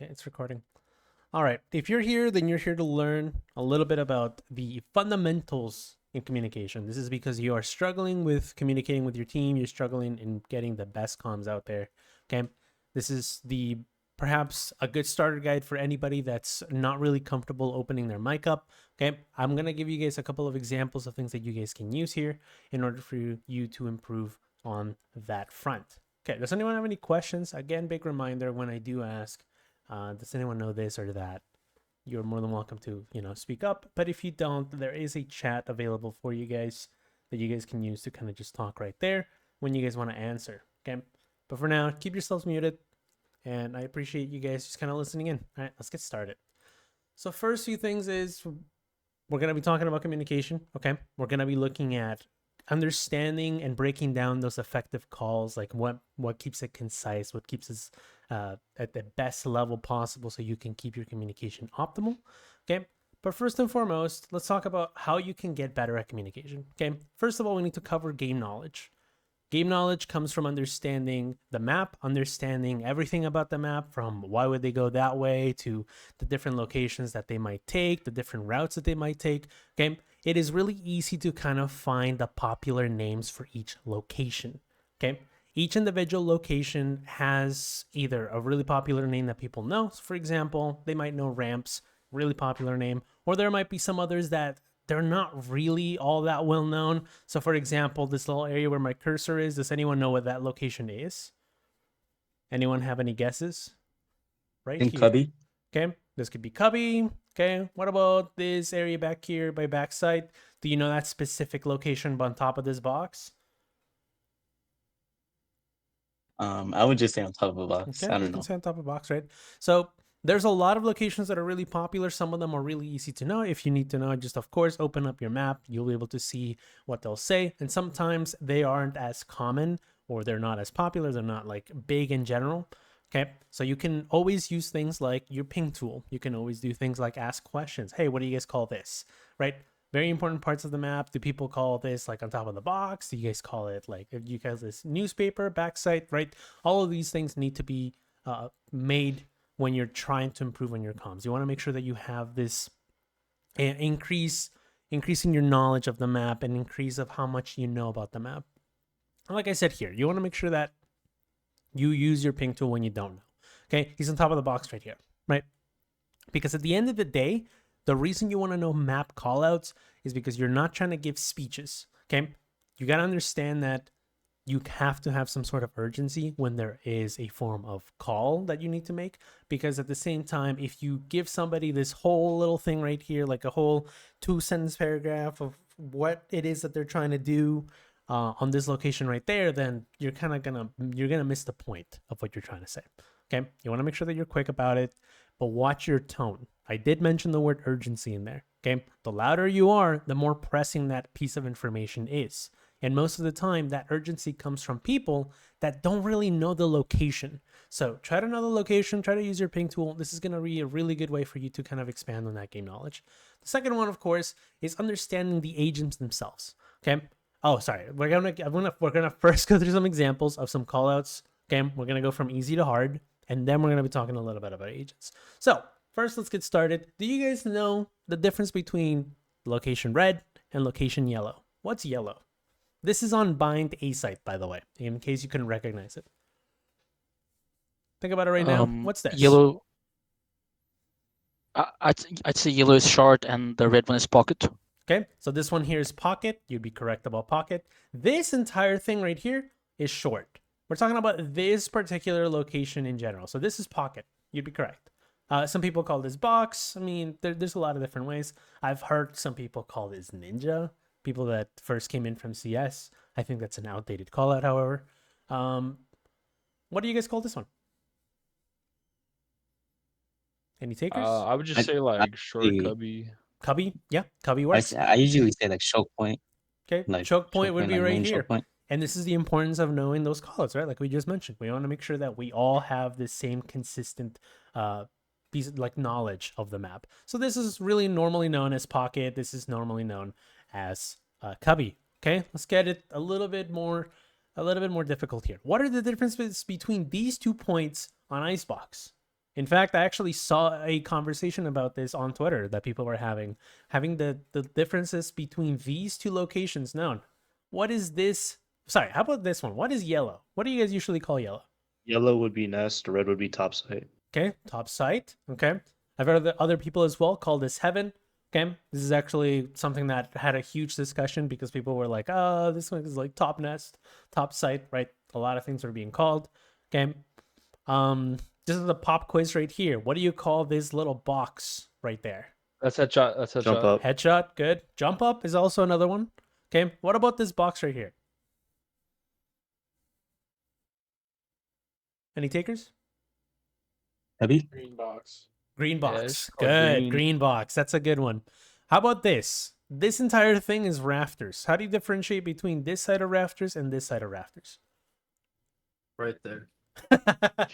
Okay, it's recording. All right. If you're here, then you're here to learn a little bit about the fundamentals in communication. This is because you are struggling with communicating with your team. You're struggling in getting the best comms out there. Okay. This is the perhaps a good starter guide for anybody that's not really comfortable opening their mic up. Okay. I'm going to give you guys a couple of examples of things that you guys can use here in order for you to improve on that front. Okay. Does anyone have any questions? Again, big reminder when I do ask, does anyone know this or that? You're more than welcome to, speak up. But if you don't, there is a chat available for you guys that you guys can use to kind of just talk right there when you guys want to answer. Okay. But for now, keep yourselves muted. And I appreciate you guys just kind of listening in. All right, let's get started. So first few things is we're going to be talking about communication. Okay. We're going to be looking at understanding and breaking down those effective calls, like what keeps it concise, what keeps us at the best level possible so you can keep your communication optimal. Okay. But first and foremost, let's talk about how you can get better at communication. Okay. First of all, we need to cover game knowledge. Game knowledge comes from understanding the map, understanding everything about the map, from why would they go that way to the different locations that they might take, the different routes that they might take. Okay. It is really easy to kind of find the popular names for each location. Okay. Each individual location has either a really popular name that people know. So for example, they might know Ramps, really popular name, or there might be some others that they're not really all that well known. So for example, this little area where my cursor is, does anyone know what that location is? Anyone have any guesses? Right In here. Cubby. Okay, this could be Cubby. Okay, what about this area back here by backside? Do you know that specific location on top of this box? I would just say on top of a box. Okay, I you don't can know. say on top of a box, right? So there's a lot of locations that are really popular. Some of them are really easy to know. If you need to know, just of course open up your map. You'll be able to see what they'll say. And sometimes they aren't as common or they're not as popular. They're not like big in general. Okay, so you can always use things like your ping tool. You can always do things like ask questions. Hey, what do you guys call this? Right? Very important parts of the map. Do people call this like on top of the box? Do you guys call it like, if you guys this newspaper, backside, right? All of these things need to be made when you're trying to improve on your comms. You want to make sure that you have this increasing your knowledge of the map and increase of how much you know about the map. And like I said here, you want to make sure that you use your ping tool when you don't know. Okay, he's on top of the box right here, right? Because at the end of the day, the reason you want to know map callouts is because you're not trying to give speeches. Okay, you got to understand that you have to have some sort of urgency when there is a form of call that you need to make, because at the same time, if you give somebody this whole little thing right here, like a whole 2-sentence paragraph of what it is that they're trying to do on this location right there, then you're kind of gonna miss the point of what you're trying to say. Okay, you want to make sure that you're quick about it, but watch your tone. I did mention the word urgency in there. Okay, the louder you are, the more pressing that piece of information is. And most of the time, that urgency comes from people that don't really know the location. So try to know the location, try to use your ping tool. This is going to be a really good way for you to kind of expand on that game knowledge. The second one, of course, is understanding the agents themselves. Okay. Oh, sorry. We're gonna first go through some examples of some callouts. Okay. We're going to go from easy to hard, and then we're going to be talking a little bit about agents. So first, let's get started. Do you guys know the difference between location red and location yellow? What's yellow? This is on Bind A site, by the way, in case you couldn't recognize it. Think about it right now. What's this? Yellow. I'd say yellow is short and the red one is pocket. Okay, so this one here is pocket. You'd be correct about pocket. This entire thing right here is short. We're talking about this particular location in general. So this is pocket. You'd be correct. Some people call this box. I mean, there's a lot of different ways. I've heard some people call this ninja. People that first came in from CS. I think that's an outdated call out, however. What do you guys call this one? Any takers? I would just say like short cubby. Cubby? Yeah, cubby works. I usually say like choke point. Okay, Like choke point would be like right here. Point. And this is the importance of knowing those callouts, right? Like we just mentioned. We want to make sure that we all have the same consistent piece of like knowledge of the map. So this is really normally known as pocket. This is normally known as cubby. Okay, let's get it a little bit more difficult here. What are the differences between these 2 points on Icebox? In fact, I actually saw a conversation about this on Twitter that people were having the differences between these two locations known. What is this? Sorry, how about this one? What is yellow? What do you guys usually call yellow? Yellow would be nest, red would be top site. Okay, top site. Okay, I've heard other people as well call this heaven. Okay, this is actually something that had a huge discussion because people were like, "Oh, this one is like top nest, top site." Right? A lot of things are being called. Okay, this is the pop quiz right here. What do you call this little box right there? That's headshot. That's headshot. Jump up. Headshot. Good. Jump up is also another one. Okay, what about this box right here? Any takers? Heavy? Green box. Green Yeah, box. it's called Good. green. Green box. That's a good one. How about this? This entire thing is rafters. How do you differentiate between this side of rafters and this side of rafters? Right there.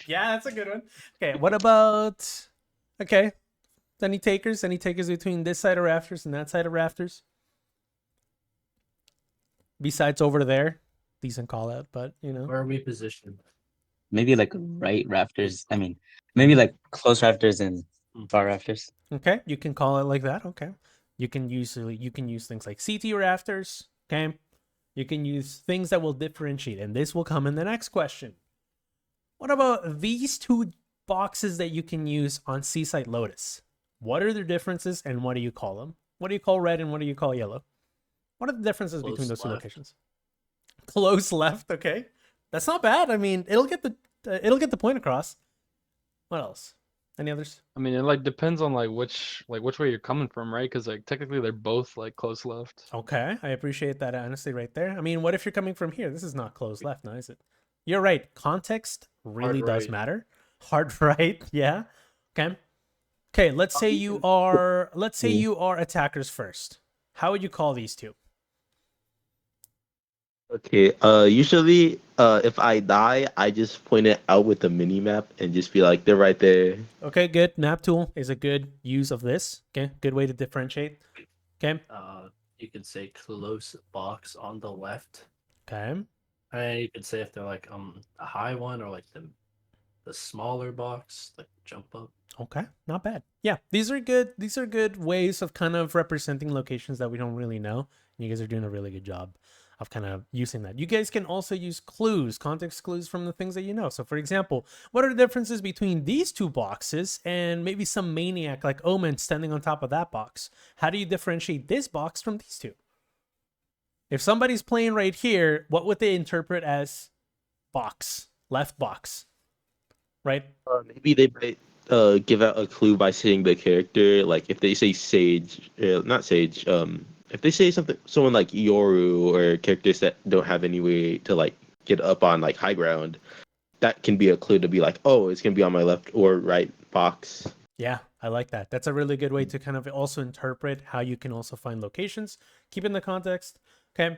Yeah, that's a good one. Okay, what about... Okay. Any takers? Any takers between this side of rafters and that side of rafters? Besides over there. Decent call out, but, you know. Where are we positioned? Maybe like right rafters. I mean, maybe like close rafters and far rafters. Okay, you can call it like that. Okay, you can use things like CT rafters. Okay, you can use things that will differentiate, and this will come in the next question. What about these two boxes that you can use on Seaside Lotus? What are their differences, and what do you call them? What do you call red, and what do you call yellow? What are the differences Close between those two left. locations? Close left. Okay, that's not bad. I mean, it'll get the point across. What else? Any others? I mean, it like depends on like which way you're coming from, right? Because like technically they're both like close left. Okay, I appreciate that honesty right there. I mean, what if you're coming from here? This is not closed left now, is it? You're right. Context really Hard does right. matter. Hard right, yeah. Okay. Okay, let's say you are attackers first. How would you call these two? Okay, usually, if I die, I just point it out with the mini map and just be like, they're right there. Okay, good. Map tool is a good use of this. Okay, good way to differentiate. Okay. You could say close box on the left. Okay. And you could say if they're like a high one or like the smaller box, like jump up. Okay, not bad. Yeah, these are good. These are good ways of kind of representing locations that we don't really know. You guys are doing a really good job of kind of using that. You guys can also use clues, context clues from the things that you know. So for example, what are the differences between these two boxes and maybe some maniac like Omen standing on top of that box? How do you differentiate this box from these two? If somebody's playing right here, what would they interpret as box, left box, right? Maybe they might give out a clue by saying the character. Like if they say Sage, not Sage. If they say someone like Yoru or characters that don't have any way to like get up on like high ground, that can be a clue to be like, oh, it's gonna be on my left or right box. Yeah, I like that. That's a really good way to kind of also interpret how you can also find locations. Keep in the context. Okay.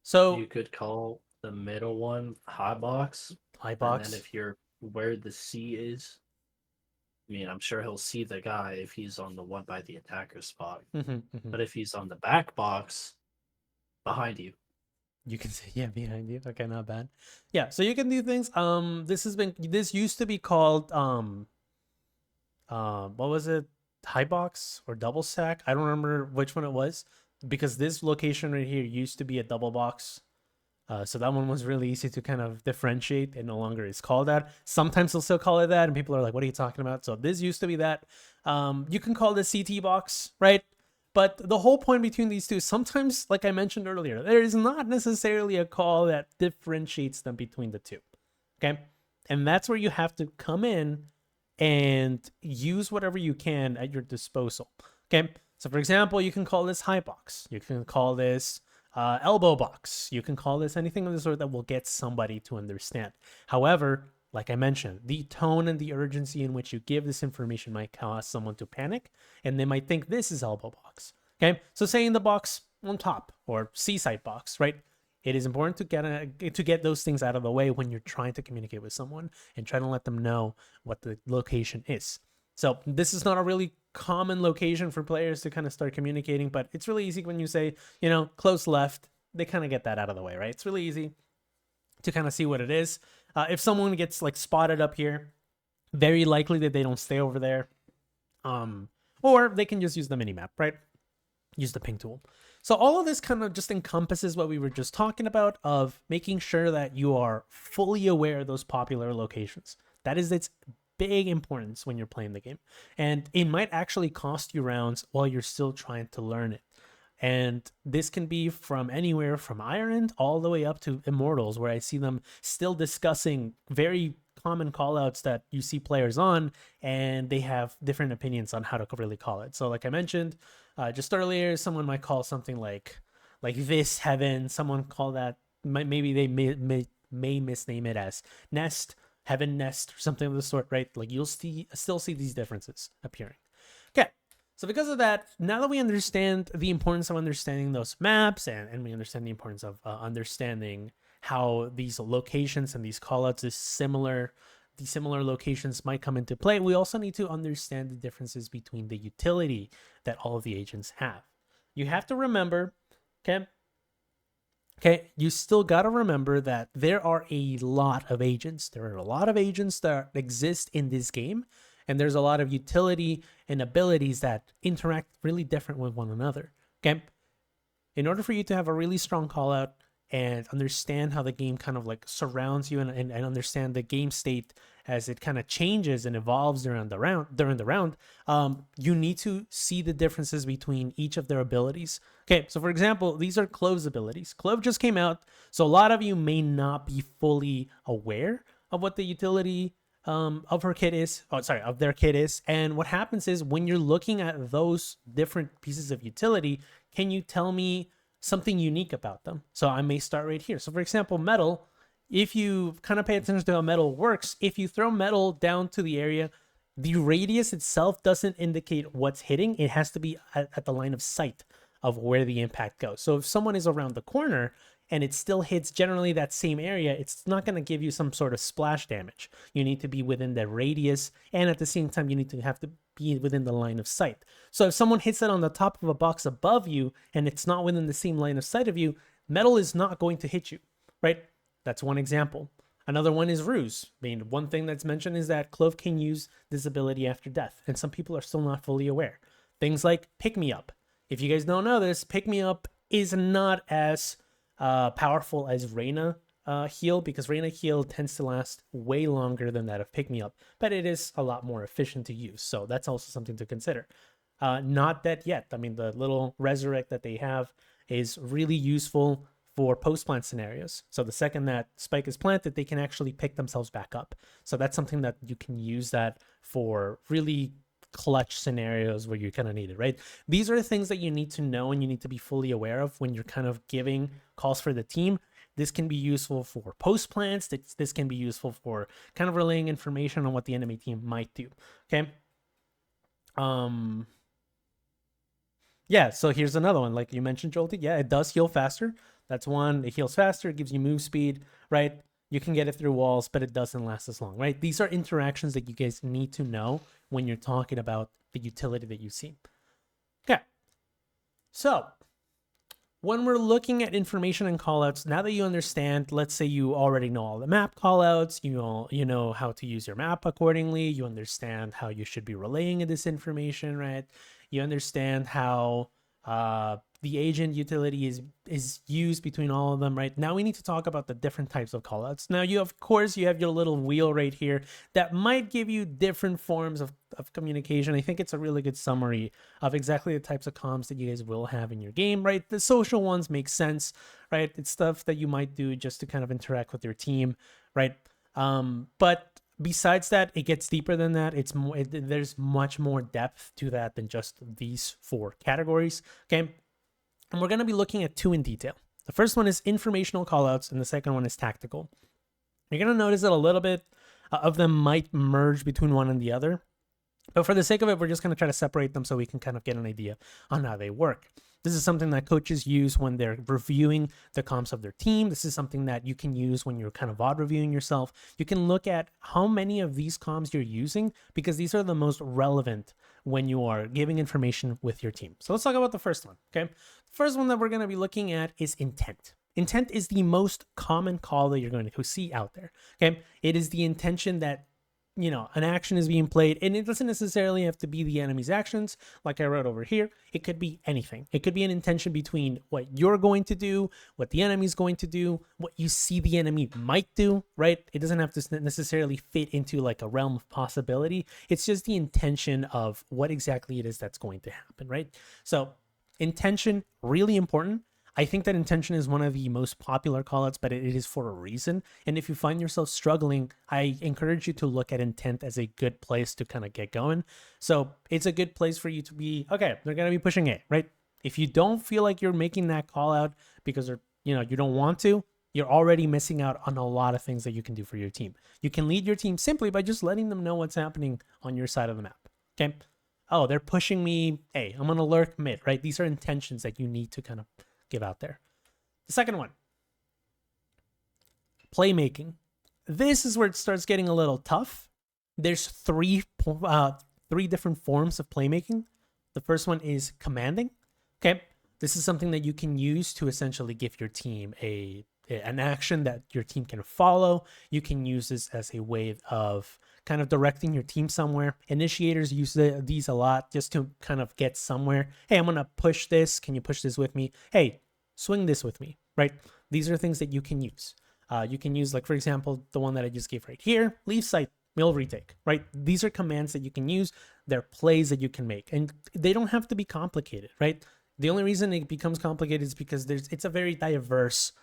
So You could call the middle one high box. high And box. then if you're where the C is, I mean, I'm sure he'll see the guy if he's on the one by the attacker spot. But if he's on the back box, behind you. You can say, yeah, behind you. Okay, not bad. Yeah, so you can do things. This used to be called what was it? High box or double stack? I don't remember which one it was because this location right here used to be a double box. So that one was really easy to kind of differentiate and no longer is called that. Sometimes they'll still call it that and people are like, what are you talking about? So this used to be that. You can call this CT box, right? But the whole point between these two, sometimes, like I mentioned earlier, there is not necessarily a call that differentiates them between the two. Okay? And that's where you have to come in and use whatever you can at your disposal. Okay? So for example, you can call this high box. You can call this elbow box. You can call this anything of the sort that will get somebody to understand. However, like I mentioned, the tone and the urgency in which you give this information might cause someone to panic, and they might think this is elbow box. Okay, so saying the box on top or seaside box, right? It is important to get those things out of the way when you're trying to communicate with someone and try to let them know what the location is. So this is not a really common location for players to kind of start communicating, but it's really easy when you say, you know, close left. They kind of get that out of the way, right? It's really easy to kind of see what it is. If someone gets like spotted up here, Very likely that they don't stay over there. Or they can just use the minimap, right? Use the ping tool. So all of this kind of just encompasses what we were just talking about of making sure that you are fully aware of those popular locations. That is its big importance when you're playing the game. And it might actually cost you rounds while you're still trying to learn it. And this can be from anywhere from Iron all the way up to Immortals, where I see them still discussing very common callouts that you see players on, and they have different opinions on how to really call it. So like I mentioned just earlier, someone might call something like this heaven. Someone call that, maybe they may misname it as nest, heaven nest, or something of the sort, right? Like you'll still see these differences appearing. Okay. So because of that, now that we understand the importance of understanding those maps and we understand the importance of understanding how these locations and these callouts these similar locations might come into play, we also need to understand the differences between the utility that all of the agents have. You have to remember, okay, you still got to remember that there are a lot of agents. There are a lot of agents that exist in this game, and there's a lot of utility and abilities that interact really different with one another, okay? In order for you to have a really strong callout and understand how the game kind of like surrounds you and understand the game state as it kind of changes and evolves during the round, you need to see the differences between each of their abilities. Okay, so for example, these are Clove's abilities. Clove just came out, so a lot of you may not be fully aware of what the utility of her kit is, of their kit is. And what happens is when you're looking at those different pieces of utility, can you tell me something unique about them? So I may start right here. So for example, metal, if you kind of pay attention to how metal works, if you throw metal down to the area, the radius itself doesn't indicate what's hitting. It has to be at the line of sight of where the impact goes. So if someone is around the corner and it still hits generally that same area, it's not going to give you some sort of splash damage. You need to be within the radius, and at the same time, you need to have to be within the line of sight. So if someone hits it on the top of a box above you and it's not within the same line of sight of you, metal is not going to hit you, right? That's one example. Another one is ruse. I mean, one thing that's mentioned is that Clove can use this ability after death, and some people are still not fully aware. Things like pick me up. If you guys don't know this, pick me up is not as powerful as Reyna heal, because Reyna heal tends to last way longer than that of pick me up, but it is a lot more efficient to use. So that's also something to consider. Not dead yet. I mean, the little resurrect that they have is really useful for post-plant scenarios. So the second that spike is planted, they can actually pick themselves back up. So that's something that you can use that for really clutch scenarios where you kind of need it, right? These are the things that you need to know and you need to be fully aware of when you're kind of giving calls for the team. This can be useful for post plants. This can be useful for kind of relaying information on what the enemy team might do. Okay. Yeah, so here's another one. Like you mentioned, Jolty. Yeah, it does heal faster. That's one. It heals faster. It gives you move speed, right? You can get it through walls, but it doesn't last as long, right? These are interactions that you guys need to know when you're talking about the utility that you see. Okay. So when we're looking at information and callouts, now that you understand, let's say you already know all the map callouts, you know how to use your map accordingly, you understand how you should be relaying this information, right? You understand how the agent utility is used between all of them, right? Now we need to talk about the different types of callouts. Now you have your little wheel right here that might give you different forms of communication. I think it's a really good summary of exactly the types of comms that you guys will have in your game, right? The social ones make sense, right? It's stuff that you might do just to kind of interact with your team, right? But besides that, it gets deeper than that. It's more, there's much more depth to that than just these 4 categories, okay? And we're going to be looking at 2 in detail. The first one is informational callouts, and the second one is tactical. You're going to notice that a little bit of them might merge between one and the other. But for the sake of it, we're just going to try to separate them so we can kind of get an idea on how they work. This is something that coaches use when they're reviewing the comps of their team. This is something that you can use when you're kind of VOD reviewing yourself. You can look at how many of these comms you're using, because these are the most relevant when you are giving information with your team. So let's talk about the first one, okay? The first one that we're going to be looking at is intent. Intent is the most common call that you're going to see out there, okay? It is the intention that you know, an action is being played, and it doesn't necessarily have to be the enemy's actions like I wrote over here. It could be anything. It could be an intention between what you're going to do, what the enemy's going to do, what you see the enemy might do, right? It doesn't have to necessarily fit into like a realm of possibility. It's just the intention of what exactly it is that's going to happen, right? So intention, really important. I think that intention is one of the most popular callouts, but it is for a reason. And if you find yourself struggling, I encourage you to look at intent as a good place to kind of get going. So it's a good place for you to be, okay, they're going to be pushing A, right? If you don't feel like you're making that call out because you don't want to, you're already missing out on a lot of things that you can do for your team. You can lead your team simply by just letting them know what's happening on your side of the map, okay? Oh, they're pushing me A. I'm going to lurk mid, right? These are intentions that you need to kind of give out there. The second one, playmaking. This is where it starts getting a little tough. There's three different forms of playmaking. The first one is commanding. Okay, this is something that you can use to essentially give your team an action that your team can follow. You can use this as a way of kind of directing your team somewhere. Initiators use these a lot just to kind of get somewhere. Hey, I'm going to push this. Can you push this with me? Hey, swing this with me, right? These are things that you can use. You can use, like, for example, the one that I just gave right here, leave site, mill retake, right? These are commands that you can use. They're plays that you can make, and they don't have to be complicated, right? The only reason it becomes complicated is because it's a very diverse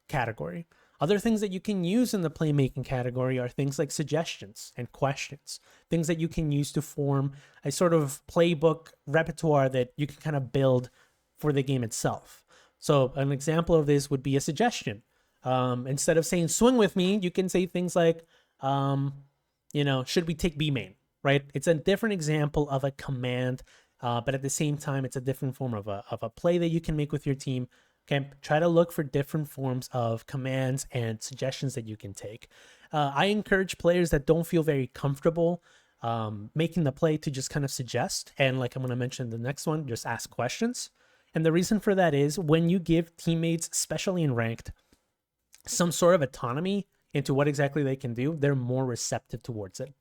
category. Other things that you can use in the playmaking category are things like suggestions and questions, things that you can use to form a sort of playbook repertoire that you can kind of build for the game itself. So an example of this would be a suggestion. Instead of saying swing with me, you can say things like, should we take B main, right? It's a different example of a command, but at the same time, it's a different form of a play that you can make with your team. Okay, try to look for different forms of commands and suggestions that you can take. I encourage players that don't feel very comfortable making the play to just kind of suggest. And like I'm going to mention the next one, just ask questions. And the reason for that is when you give teammates, especially in ranked, some sort of autonomy into what exactly they can do, they're more receptive towards it.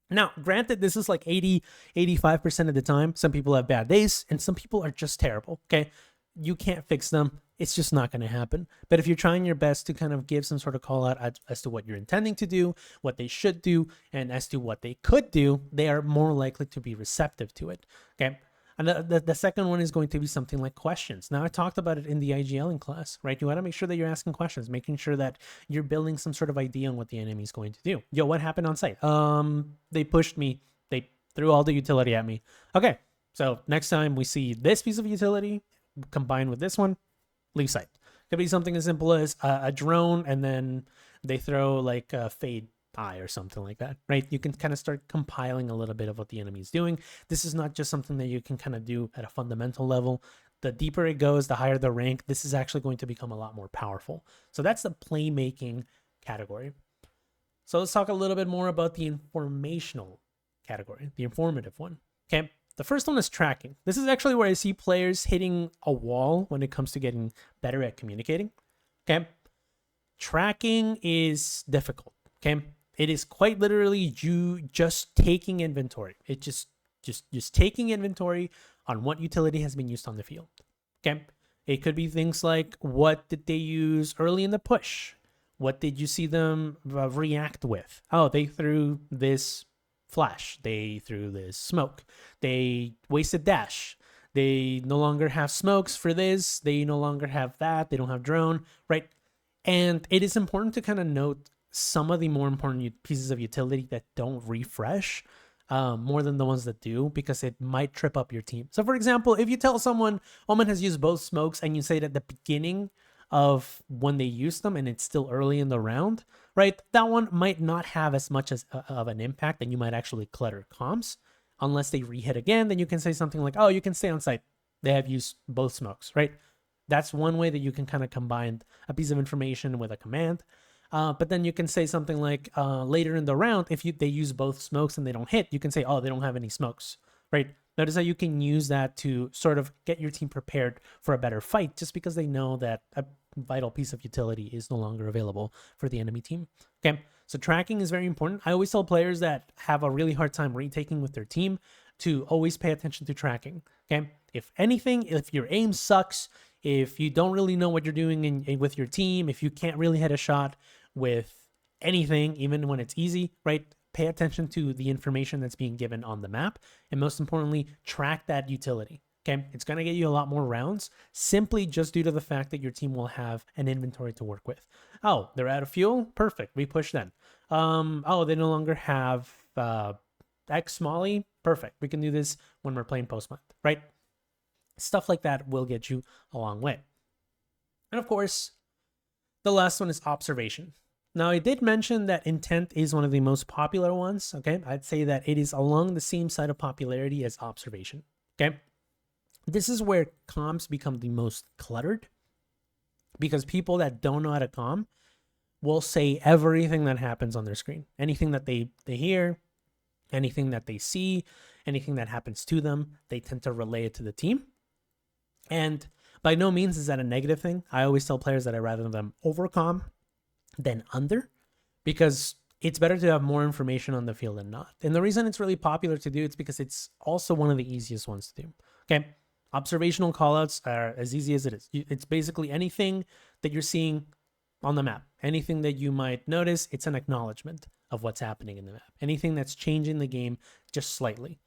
Now, granted, this is like 80-85% of the time. Some people have bad days and some people are just terrible, okay? You can't fix them. It's just not going to happen. But if you're trying your best to kind of give some sort of call out as to what you're intending to do, what they should do, and as to what they could do, they are more likely to be receptive to it. Okay. And the second one is going to be something like questions. Now, I talked about it in the IGL in class, right? You want to make sure that you're asking questions, making sure that you're building some sort of idea on what the enemy is going to do. Yo, what happened on site? They pushed me. They threw all the utility at me. Okay. So next time we see this piece of utility combined with this one, leave site. Could be something as simple as a drone, and then they throw like a fade eye or something like that, right? You can kind of start compiling a little bit of what the enemy is doing. This is not just something that you can kind of do at a fundamental level. The deeper it goes, the higher the rank, this is actually going to become a lot more powerful. So that's the playmaking category. So let's talk a little bit more about the informational category, the informative one. Okay. The first one is tracking. This is actually where I see players hitting a wall when it comes to getting better at communicating. Okay. Tracking is difficult. Okay. It is quite literally you just taking inventory. It just taking inventory on what utility has been used on the field. Okay. It could be things like, what did they use early in the push? What did you see them react with? Oh, they threw this flash, they threw this smoke, they wasted dash, they no longer have smokes for this, they no longer have that, they don't have drone, right? And it is important to kind of note some of the more important pieces of utility that don't refresh more than the ones that do, because it might trip up your team. So for example, if you tell someone Omen has used both smokes and you say it at the beginning of when they use them and it's still early in the round, right? That one might not have as much of an impact, and you might actually clutter comms unless they re-hit again. Then you can say something like, oh, you can stay on site. They have used both smokes, right? That's one way that you can kind of combine a piece of information with a command. But then you can say something like later in the round, if they use both smokes and they don't hit, you can say, oh, they don't have any smokes, right? Notice how you can use that to sort of get your team prepared for a better fight, just because they know that vital piece of utility is no longer available for the enemy team. Okay, so tracking is very important. I always tell players that have a really hard time retaking with their team to always pay attention to tracking. Okay, if anything, if your aim sucks, if you don't really know what you're doing with your team, if you can't really hit a shot with anything, even when it's easy, right? Pay attention to the information that's being given on the map, and most importantly, track that utility. Okay, it's going to get you a lot more rounds simply just due to the fact that your team will have an inventory to work with. Oh, they're out of fuel? Perfect. We push then. Oh, they no longer have X Molly? Perfect. We can do this when we're playing post-month, right? Stuff like that will get you a long way. And of course, the last one is observation. Now, I did mention that intent is one of the most popular ones, okay? I'd say that it is along the same side of popularity as observation, okay? This is where comms become the most cluttered because people that don't know how to comm will say everything that happens on their screen. Anything that they hear, anything that they see, anything that happens to them, they tend to relay it to the team. And by no means is that a negative thing. I always tell players that I'd rather them over-comm than under, because it's better to have more information on the field than not. And the reason it's really popular to do, it's because it's also one of the easiest ones to do. Okay, observational callouts are as easy as it is. It's basically anything that you're seeing on the map, anything that you might notice, it's an acknowledgement of what's happening in the map. Anything that's changing the game just slightly.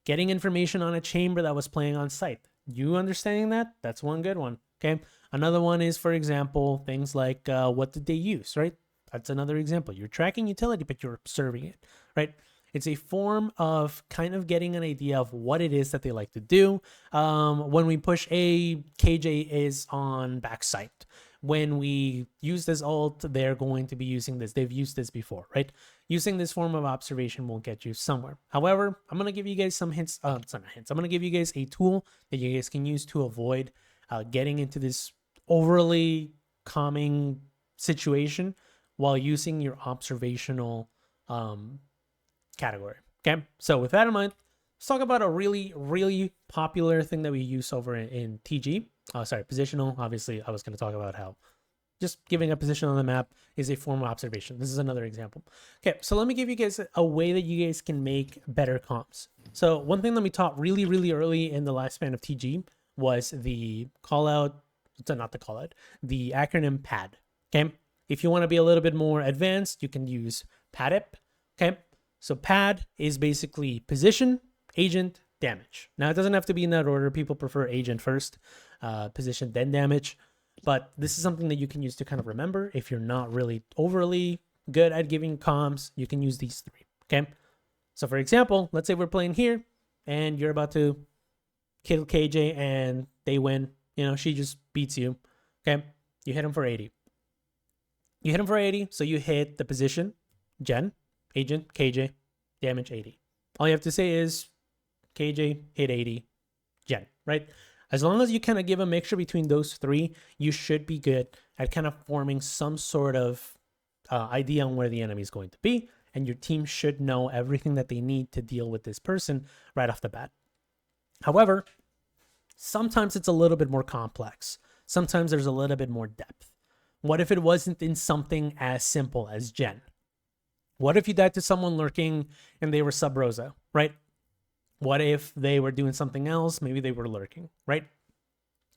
Getting information on a chamber that was playing on site. You understanding that? That's one good one. Okay. Another one is, for example, things like what did they use, right? That's another example. You're tracking utility, but you're observing it, right? It's a form of kind of getting an idea of what it is that they like to do. When we push A, KJ is on backside. When we use this ult, they're going to be using this. They've used this before, right? Using this form of observation will get you somewhere. However, I'm going to give you guys some hints. It's not hints. I'm going to give you guys a tool that you guys can use to avoid getting into this overly calming situation while using your observational category. Okay, so with that in mind, let's talk about a really popular thing that we use over in TG. Positional. Obviously, I was going to talk about how just giving a position on the map is a form of observation. This is another example. Okay, so let me give you guys a way that you guys can make better comps. So one thing that we taught really early in the lifespan of TG was the the acronym PAD. Okay, if you want to be a little bit more advanced, you can use PADIP. Okay, so PAD is basically position, agent, damage. Now, it doesn't have to be in that order. People prefer agent first, position, then damage. But this is something that you can use to kind of remember. If you're not really overly good at giving comms, you can use these three. Okay, so for example, let's say we're playing here and you're about to kill KJ and they win. You know, she just beats you. Okay, you hit him for 80. You hit him for 80, so you hit the position, Gen, agent, KJ, damage 80. All you have to say is KJ hit 80, Gen, right? As long as you kind of give a mixture between those three, you should be good at kind of forming some sort of idea on where the enemy is going to be, and your team should know everything that they need to deal with this person right off the bat. However, sometimes it's a little bit more complex. Sometimes there's a little bit more depth. What if it wasn't in something as simple as Gen? What if you died to someone lurking and they were sub Rosa, right? What if they were doing something else? Maybe they were lurking, right?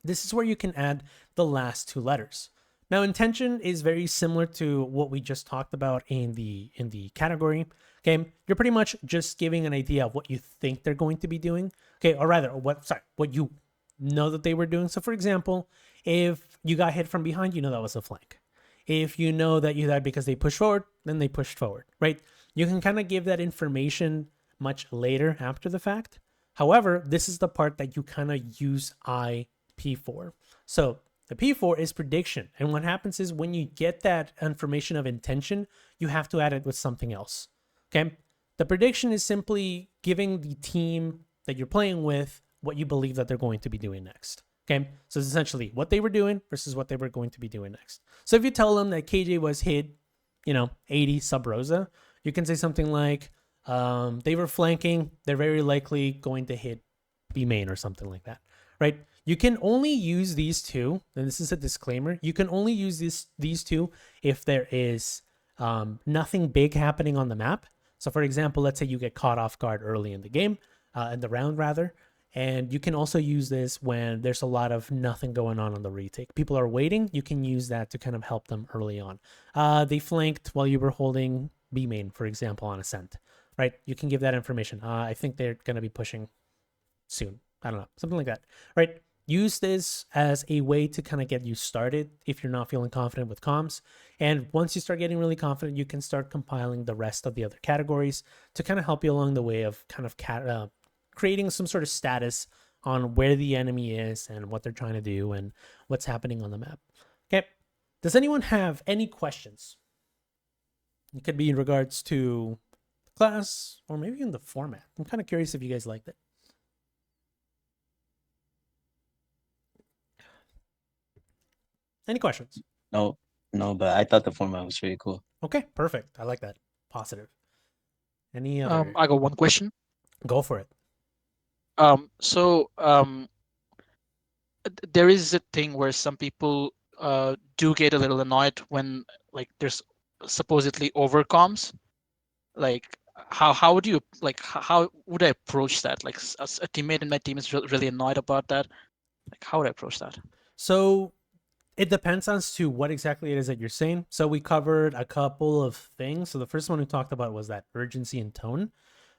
This is where you can add the last two letters. Now, intention is very similar to what we just talked about in the category. Okay, you're pretty much just giving an idea of what you think they're going to be doing. Okay, or rather, what you know that they were doing. So, for example, if you got hit from behind, you know that was a flank. If you know that you died because they pushed forward, then they pushed forward, right? You can kind of give that information much later after the fact. However, this is the part that you kind of use IP for. So the P4 is prediction. And what happens is when you get that information of intention, you have to add it with something else. Okay. The prediction is simply giving the team that you're playing with what you believe that they're going to be doing next. Okay. So it's essentially what they were doing versus what they were going to be doing next. So if you tell them that KJ was hit, 80 sub Rosa, you can say something like, they were flanking. They're very likely going to hit B main or something like that, right? You can only use these two, and this is a disclaimer. You can only use these two if there is nothing big happening on the map. So, for example, let's say you get caught off guard early in the game, in the round rather, and you can also use this when there's a lot of nothing going on the retake. People are waiting. You can use that to kind of help them early on. They flanked while you were holding B main, for example, on Ascent, right? You can give that information. I think they're going to be pushing soon. I don't know, something like that, right? Use this as a way to kind of get you started if you're not feeling confident with comms. And once you start getting really confident, you can start compiling the rest of the other categories to kind of help you along the way of kind of creating some sort of status on where the enemy is and what they're trying to do and what's happening on the map. Okay. Does anyone have any questions? It could be in regards to the class or maybe in the format. I'm kind of curious if you guys liked it. Any questions? No, but I thought the format was really cool. Okay, perfect. I like that. Positive. Any other? I got one question. Go for it. There is a thing where some people do get a little annoyed when like there's supposedly overcomms. Like how would you how would I approach that? Like a teammate in my team is really annoyed about that. Like how would I approach that? So it depends as to what exactly it is that you're saying. So we covered a couple of things. So the first one we talked about was that urgency and tone.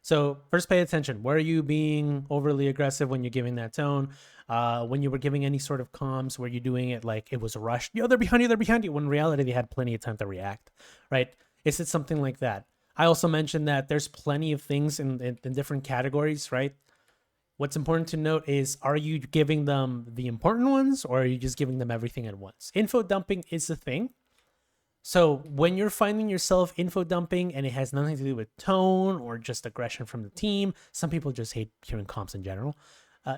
So first, pay attention. Where are you being overly aggressive when you're giving that tone? When you were giving any sort of comms, were you doing it like it was rushed? Yo, they're behind you, they're behind you. When in reality, they had plenty of time to react, right? Is it something like that? I also mentioned that there's plenty of things in different categories, right? What's important to note is, are you giving them the important ones or are you just giving them everything at once? Info dumping is a thing. So when you're finding yourself info dumping and it has nothing to do with tone or just aggression from the team, some people just hate hearing comps in general.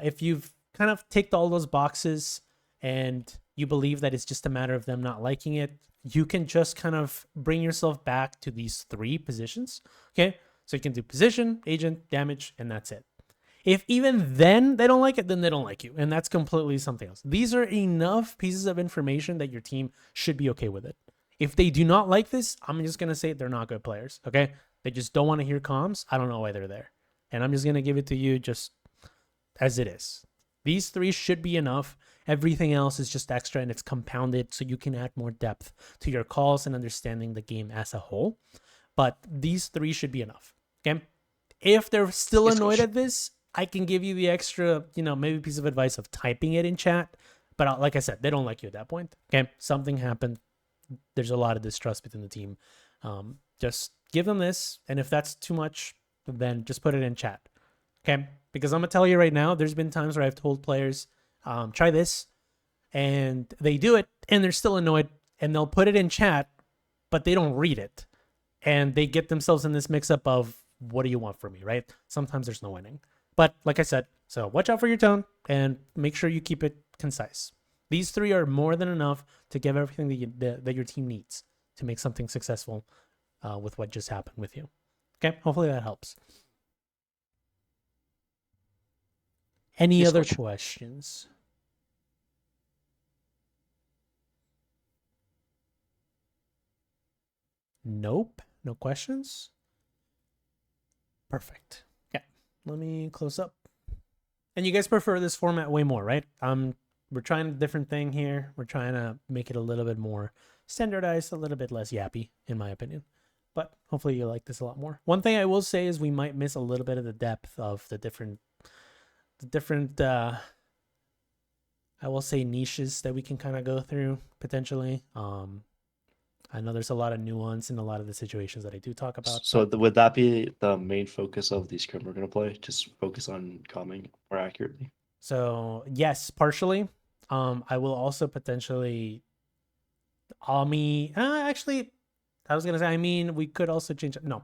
If you've kind of ticked all those boxes and you believe that it's just a matter of them not liking it, you can just kind of bring yourself back to these three positions. Okay. So you can do position, agent, damage, and that's it. If even then they don't like it, then they don't like you. And that's completely something else. These are enough pieces of information that your team should be okay with it. If they do not like this, I'm just going to say they're not good players, okay? They just don't want to hear comms. I don't know why they're there. And I'm just going to give it to you just as it is. These three should be enough. Everything else is just extra and it's compounded so you can add more depth to your calls and understanding the game as a whole. But these three should be enough, okay? If they're still annoyed at this, I can give you the extra, maybe piece of advice of typing it in chat. But like I said, they don't like you at that point, okay? Something happened. There's a lot of distrust within the team. Just give them this. And if that's too much, then just put it in chat. Okay. Because I'm going to tell you right now, there's been times where I've told players, try this. And they do it and they're still annoyed and they'll put it in chat, but they don't read it. And they get themselves in this mix up of what do you want from me, right? Sometimes there's no winning. But like I said, so watch out for your tone and make sure you keep it concise. These three are more than enough to give everything that your team needs to make something successful with what just happened with you. Okay, hopefully that helps. Any other questions? Nope, no questions. Perfect. Okay, let me close up. And you guys prefer this format way more, right? We're trying a different thing here. We're trying to make it a little bit more standardized, a little bit less yappy, in my opinion. But hopefully you like this a lot more. One thing I will say is we might miss a little bit of the depth of the different I will say niches that we can kind of go through potentially. I know there's a lot of nuance in a lot of the situations that I do talk about. So would that be the main focus of the scrim we're going to play? Just focus on calming more accurately? So yes, partially. I will also potentially, actually, I was going to say, we could also change it. No,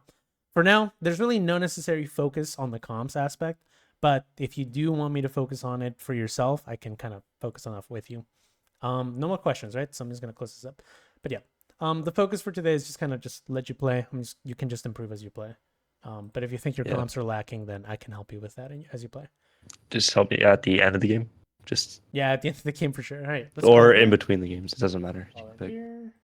for now, there's really no necessary focus on the comms aspect. But if you do want me to focus on it for yourself, I can kind of focus on that with you. No more questions, right? So I'm just going to close this up. But yeah, the focus for today is just kind of just let you play. You can just improve as you play. But if you think your comms are lacking, then I can help you with that as you play. Just help me at the end of the game. Just Yeah, at the end of the game for sure. All right. Let's or go. in between the games. It doesn't matter. All right, Pick. here.